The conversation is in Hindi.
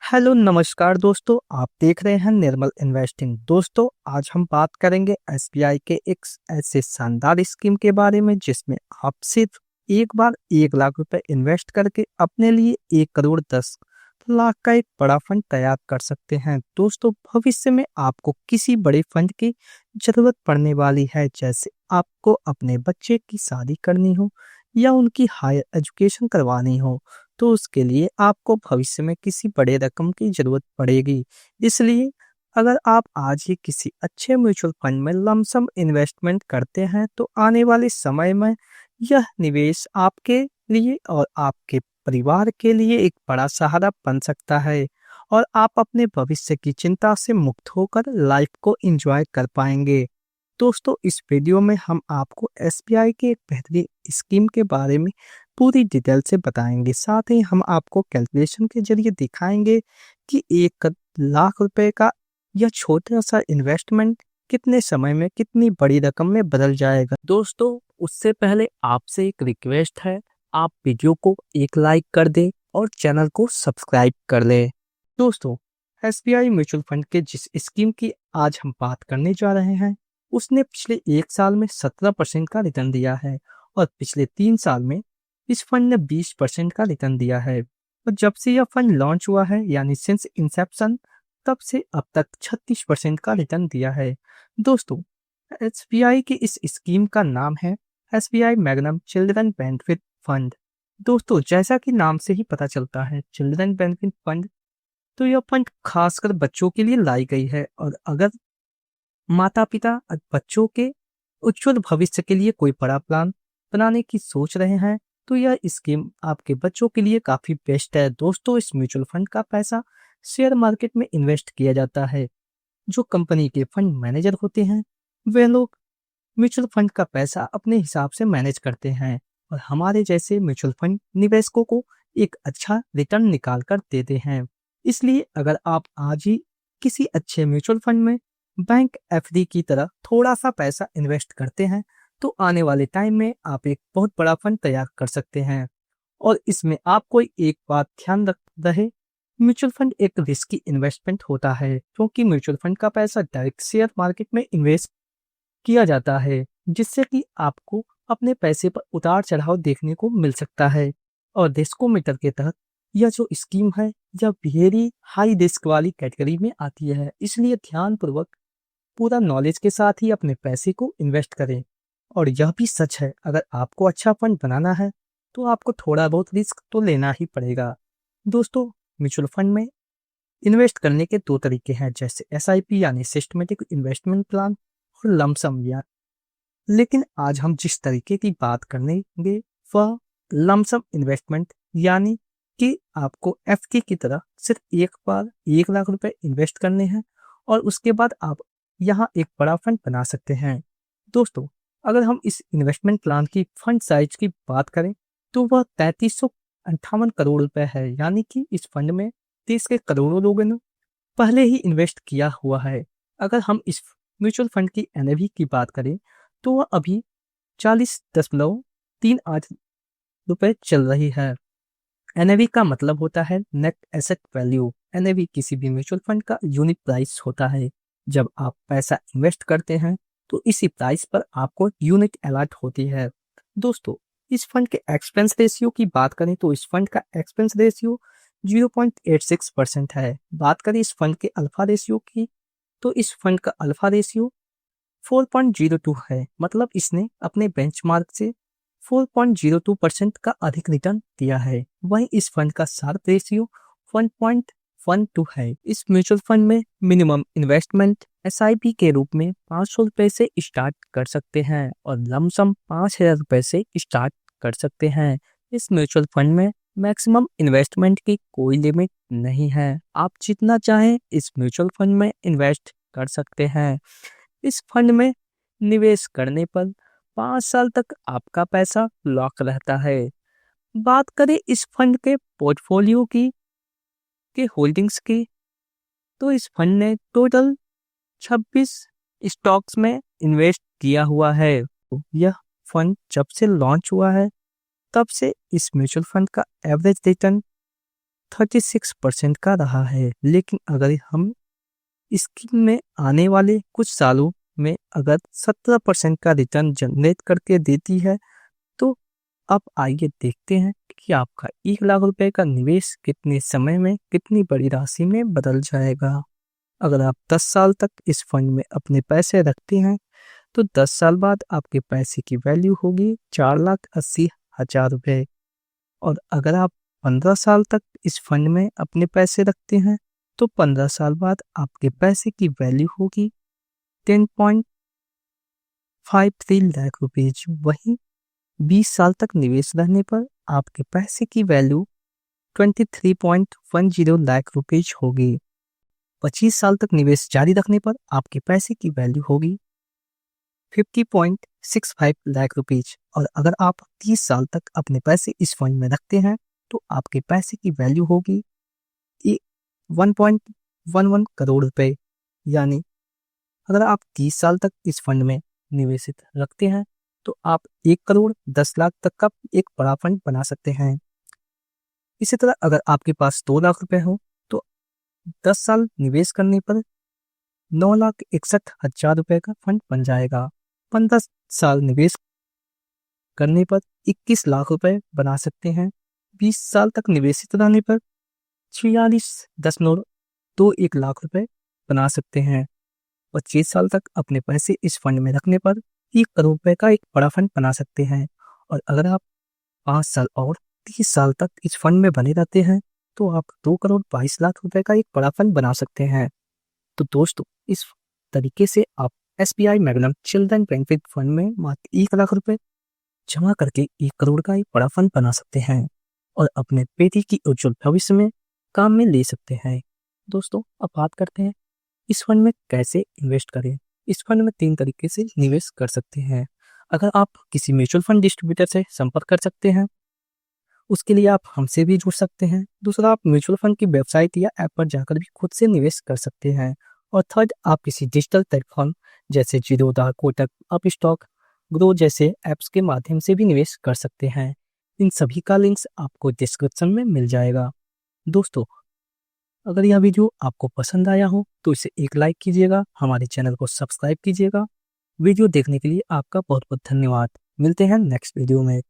हेलो नमस्कार दोस्तों, आप देख रहे हैं निर्मल इन्वेस्टिंग। दोस्तों, आज हम बात करेंगे एसबीआई के एक ऐसे शानदार स्कीम के बारे में जिसमें आप सिर्फ एक बार 1 लाख रुपए इन्वेस्ट करके अपने लिए 1 करोड़ 10 लाख का एक बड़ा फंड तैयार कर सकते हैं। दोस्तों, भविष्य में आपको किसी बड़े फंड की जरूरत पड़ने वाली है, जैसे आपको अपने बच्चे की शादी करनी हो या उनकी हायर एजुकेशन करवानी हो, तो उसके लिए आपको भविष्य में किसी बड़े रकम की जरूरत पड़ेगी। इसलिए अगर आप आज ही किसी अच्छे म्यूचुअल फंड में लमसम इन्वेस्टमेंट करते हैं, तो आने वाले समय में यह निवेश आपके लिए और आपके परिवार के लिए एक बड़ा सहारा बन सकता है और आप अपने भविष्य की चिंता से मुक्त होकर लाइफ को एंजॉय कर पाएंगे। दोस्तों, इस वीडियो में हम आपको एसबीआई के एक बेहतरीन स्कीम के बारे में पूरी डिटेल से बताएंगे। साथ ही हम आपको कैलकुलेशन के जरिए दिखाएंगे कि 1 लाख रुपए का यह छोटा सा इन्वेस्टमेंट कितने समय में कितनी बड़ी रकम में बदल जाएगा। दोस्तों, उससे पहले आपसे एक रिक्वेस्ट है, आप वीडियो को एक लाइक कर दें और चैनल को सब्सक्राइब कर लें। दोस्तों, एसबीआई म्यूचुअल फंड के जिस स्कीम की आज हम बात करने जा रहे हैं, उसने पिछले 1 साल में 17% का रिटर्न दिया है और पिछले 3 साल में इस फंड ने 20% का रिटर्न दिया है। और जब से यह फंड लॉन्च हुआ है, यानी सिंस इंसेप्शन, तब से अब तक 36% का रिटर्न दिया है। दोस्तों, एसबीआई की इस स्कीम का नाम है SBI magnum children benefit fund. दोस्तों, जैसा कि नाम से ही पता चलता है, चिल्ड्रन बेनिफिट फंड, तो यह फंड खासकर बच्चों के लिए लाई गई है। और अगर माता पिता बच्चों के उज्जवल भविष्य के लिए कोई बड़ा प्लान बनाने की सोच रहे हैं, तो यह स्कीम आपके बच्चों के लिए काफी बेस्ट है। दोस्तों, इस म्यूचुअल फंड का पैसा शेयर मार्केट में इन्वेस्ट किया जाता है। जो कंपनी के फंड मैनेजर होते हैं, वे लोग म्यूचुअल फंड का पैसा अपने हिसाब से मैनेज करते हैं और हमारे जैसे म्यूचुअल फंड निवेशकों को एक अच्छा रिटर्न निकाल कर देते हैं। इसलिए अगर आप आज ही किसी अच्छे म्यूचुअल फंड में बैंक एफडी की तरह थोड़ा सा पैसा इन्वेस्ट करते हैं, तो आने वाले टाइम में आप एक बहुत बड़ा फंड तैयार कर सकते हैं। और इसमें आपको एक बात ध्यान रख रहे, म्यूचुअल फंड एक रिस्की इन्वेस्टमेंट होता है, क्योंकि म्यूचुअल फंड का पैसा डायरेक्ट शेयर मार्केट में इन्वेस्ट किया जाता है, जिससे कि आपको अपने पैसे पर उतार चढ़ाव देखने को मिल सकता है। और रिस्कोमीटर के तहत यह जो स्कीम है, यह वेरी हाई रिस्क वाली कैटेगरी में आती है। इसलिए ध्यानपूर्वक पूरा नॉलेज के साथ ही अपने पैसे को इन्वेस्ट करें। और यह भी सच है, अगर आपको अच्छा फंड बनाना है, तो आपको थोड़ा बहुत रिस्क तो लेना ही पड़ेगा। दोस्तों, म्यूचुअल फंड में इन्वेस्ट करने के 2 तरीके हैं, जैसे एसआईपी यानी सिस्टमेटिक इन्वेस्टमेंट प्लान और लमसम या। लेकिन आज हम जिस तरीके की बात करेंगे वह लमसम इन्वेस्टमेंट, यानी कि आपको एफडी की तरह सिर्फ एक बार 1 लाख रुपए इन्वेस्ट करने हैं और उसके बाद आप यहाँ एक बड़ा फंड बना सकते हैं। दोस्तों, अगर हम इस इन्वेस्टमेंट प्लान की फंड साइज की बात करें, तो वह 3358 करोड़ रुपए है, यानी कि इस फंड में देश के करोड़ों लोगों ने पहले ही इन्वेस्ट किया हुआ है। अगर हम इस म्यूचुअल फंड की एनएवी की बात करें, तो वह अभी 40.38 रुपए चल रही है। एनएवी का मतलब होता है नेट एसेट वैल्यू। एनएवी किसी भी म्यूचुअल फंड का यूनिट प्राइस होता है। जब आप पैसा इन्वेस्ट करते हैं, तो इसी प्राइस पर आपको यूनिट अलॉट होती है। दोस्तों, इस फंड के एक्सपेंस रेशियो की बात करें, तो इस फंड का एक्सपेंस रेशियो 0.86% है। बात करें इस फंड के अल्फा रेशियो की, तो इस फंड का अल्फा रेशियो 4.02 है। मतलब इसने अपने बेंचमार्क से 4.02% का अधिक रिटर्न दिया है। वहीं इस फंड का शार्प रेशियो 1.12 है। इस म्यूचुअल फंड में मिनिमम इन्वेस्टमेंट एसआईपी के रूप में 500 रुपए से स्टार्ट कर सकते हैं और लमसम 5000 रुपए से स्टार्ट कर सकते हैं। इस म्यूचुअल फंड में मैक्सिमम इन्वेस्टमेंट की कोई लिमिट नहीं है। आप जितना चाहें इस म्यूचुअल फंड में इन्वेस्ट कर सकते हैं। इस फंड में निवेश करने पर 5 साल तक आपका पैसा लॉक रहता है। बात करें इस फंड के पोर्टफोलियो की के होल्डिंग्स की, तो इस फंड ने टोटल 26 स्टॉक्स में इन्वेस्ट किया हुआ है। यह फंड जब से लॉन्च हुआ है, तब से इस म्यूचुअल फंड का एवरेज रिटर्न 36% का रहा है। लेकिन अगर हम स्कीम में आने वाले कुछ सालों में अगर 17% का रिटर्न जनरेट करके देती है, तो अब आइए देखते हैं कि आपका 1 लाख रुपए का निवेश कितने समय में कितनी बड़ी राशि में बदल जाएगा। अगर आप 10 साल तक इस फंड में अपने पैसे रखते हैं, तो 10 साल बाद आपके पैसे की वैल्यू होगी 4,80,000 रुपये। और अगर आप 15 साल तक इस फंड में अपने पैसे रखते हैं, तो 15 साल बाद आपके पैसे की वैल्यू होगी 10.53 लाख रुपीज। वहीं 20 साल तक निवेश रहने पर आपके पैसे की वैल्यू 23.10 लाख रुपीज होगी। 25 साल तक निवेश जारी रखने पर आपके पैसे की वैल्यू होगी 50.65 लाख रुपीज। और अगर आप 30 साल तक अपने पैसे इस फंड में रखते हैं, तो आपके पैसे की वैल्यू होगी 1.11 करोड़ रुपए। यानी अगर आप 30 साल तक इस फंड में निवेशित रखते हैं, तो आप 1,10,00,000 तक का एक बड़ा फंड बना सकते हैं। इसी तरह अगर आपके पास 2 लाख रुपए हो, तो 10 साल निवेश करने पर 9,61,000 रुपए का फंड बन जाएगा। 15 साल निवेश करने पर 21 लाख रुपए बना सकते हैं। 20 साल तक निवेशित रहने पर 46.21 लाख रुपए बना सकते हैं। 25 साल तक अपने पैसे इस फंड में रखने पर 1 करोड़ रुपए का एक बड़ा फंड बना सकते हैं। और अगर आप 5 साल और 30 साल तक इस फंड में बने रहते हैं, तो आप 2,22,00,000 रुपए का एक बड़ा फंड बना सकते हैं। तो दोस्तों, इस तरीके से आप SBI magnum children benefit fund में मात्र 1 लाख रुपए जमा करके 1 करोड़ का एक बड़ा फंड बना सकते हैं और अपने बेटी की उज्जवल भविष्य में काम में ले सकते हैं। दोस्तों, अब बात करते हैं इस फंड में कैसे इन्वेस्ट करें। इस फंड में 3 तरीके से निवेश कर सकते हैं। अगर आप किसी म्यूचुअल फंड डिस्ट्रीब्यूटर से संपर्क कर सकते हैं, उसके लिए आप हमसे भी जुड़ सकते हैं। दूसरा, आप म्यूचुअल फंड की वेबसाइट या ऐप पर जाकर भी खुद से निवेश कर सकते हैं। और थर्ड, आप किसी डिजिटल प्लेटफॉर्म जैसे जीरोधा, कोटक, अपस्टॉक, ग्रो जैसे ऐप्स के माध्यम से भी निवेश कर सकते हैं। इन सभी का लिंक्स आपको डिस्क्रिप्शन में मिल जाएगा। दोस्तों, अगर यह वीडियो आपको पसंद आया हो तो इसे एक लाइक कीजिएगा, हमारे चैनल को सब्सक्राइब कीजिएगा। वीडियो देखने के लिए आपका बहुत बहुत धन्यवाद। मिलते हैं नेक्स्ट वीडियो में।